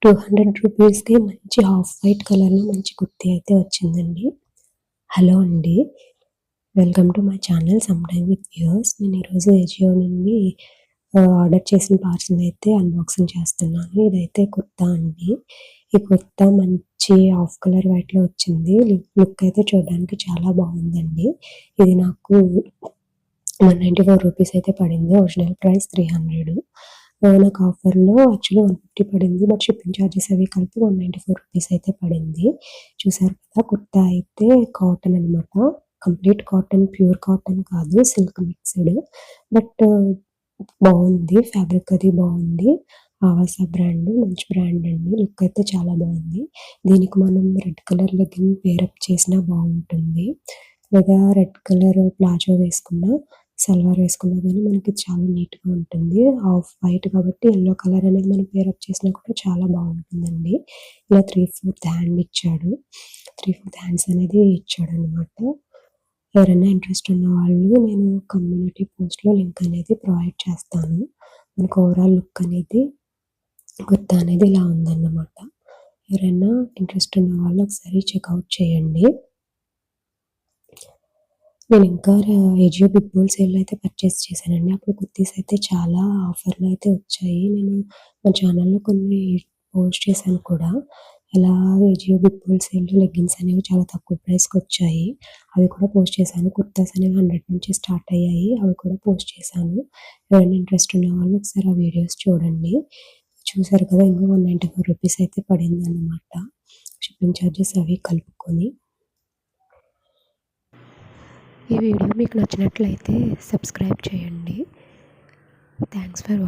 200 రూపీస్‌కి మంచి half white కలర్‌లో మంచి కుర్తీ అయితే వచ్చిందండి. హలో అండి. Welcome to my channel some time with viewers. నేను ఈరోజు అజియో నుండి ఆర్డర్ చేసిన పార్సెల్ అయితే అన్బాక్సింగ్ చేస్తున్నాను. ఇదైతే కుర్తా అండి. ఈ కుర్తా మంచి హాఫ్ కలర్ వైట్‌లో వచ్చింది. లుక్ అయితే చూడడానికి చాలా బాగుందండి. ఇది నాకు 194 రూపీస్ అయితే పడింది. Original price 300. నాకు ఆఫర్‌లో యాక్చువల్లీ 150 పడింది. బట్ షిప్పింగ్ చార్జెస్ అవి కలిపి 194 రూపీస్ అయితే పడింది. చూసారు కదా! కుర్తా అయితే కాటన్ అనమాట. కంప్లీట్ కాటన్, ప్యూర్ కాటన్ కాదు, సిల్క్ మిక్స్‌డ్. బట్ బావుంది. ఫ్యాబ్రిక్ అది బావుంది. ఆవాస బ్రాండ్ మంచి బ్రాండ్ అండి. లుక్ అయితే చాలా బావుంది. దీనికి మనం రెడ్ కలర్ లెగ్గింగ్ పేరప్ చేసినా బావుంటుంది. లేదా రెడ్ కలర్ ప్లాజో వేసుకున్నా, సల్వార్ వేసుకున్నా గానీ మనకి చాలా నీట్‌గా ఉంటుంది. హాఫ్ వైట్ కాబట్టి యెల్లో కలర్ అనేది మనం పేరప్ చేసినా కూడా చాలా బావుంటుందండి. ఇలా 3/4 హ్యాండ్ ఇచ్చాడు. 3/4 హ్యాండ్స్ అనేది ఇచ్చాడనమాట. ఎవరైనా ఇంట్రెస్ట్ ఉన్నవాళ్ళు నేను కమ్యూనిటీ పోస్ట్‌లో లింక్ అనేది ప్రొవైడ్ చేస్తాను. మనకు ఓవరాల్ లుక్ అనేది కుర్తా అనేది ఇలా ఉందన్నమాట. ఎవరైనా ఇంట్రెస్ట్ ఉన్న వాళ్ళు ఒకసారి చెక్‌ఔట్ చేయండి. నేనింకా ఏజియో బిగ్ బుల్ సేల్‌లో అయితే పర్చేస్ చేశానండి. అప్పుడు కుర్తీస్ అయితే చాలా ఆఫర్‌లో అయితే వచ్చాయి. నేను మా ఛానల్‌లో కొన్ని పోస్ట్ చేశాను కూడా. ఎలా ఏజియో బిగ్ బుల్ సేల్‌లో లెగ్గింగ్స్ అనేవి చాలా తక్కువ ప్రైస్‌కొచ్చాయి. అవి కూడా పోస్ట్ చేశాను. కుర్తాస్ అనేవి 100 నుంచి స్టార్ట్ అయ్యాయి. అవి కూడా పోస్ట్ చేశాను. ఎవరైనా ఇంట్రెస్ట్ ఉన్నవాళ్ళు ఒకసారి ఆ వీడియోస్ చూడండి. చూసారు కదా! ఇంకా 194 రూపీస్ అయితే పడిందనమాట. షిప్పింగ్ చార్జెస్ అవి కలుపుకొని. ఈ వీడియో మీకు నచ్చినట్లయితే సబ్స్క్రైబ్ చేయండి. Thanks for watching.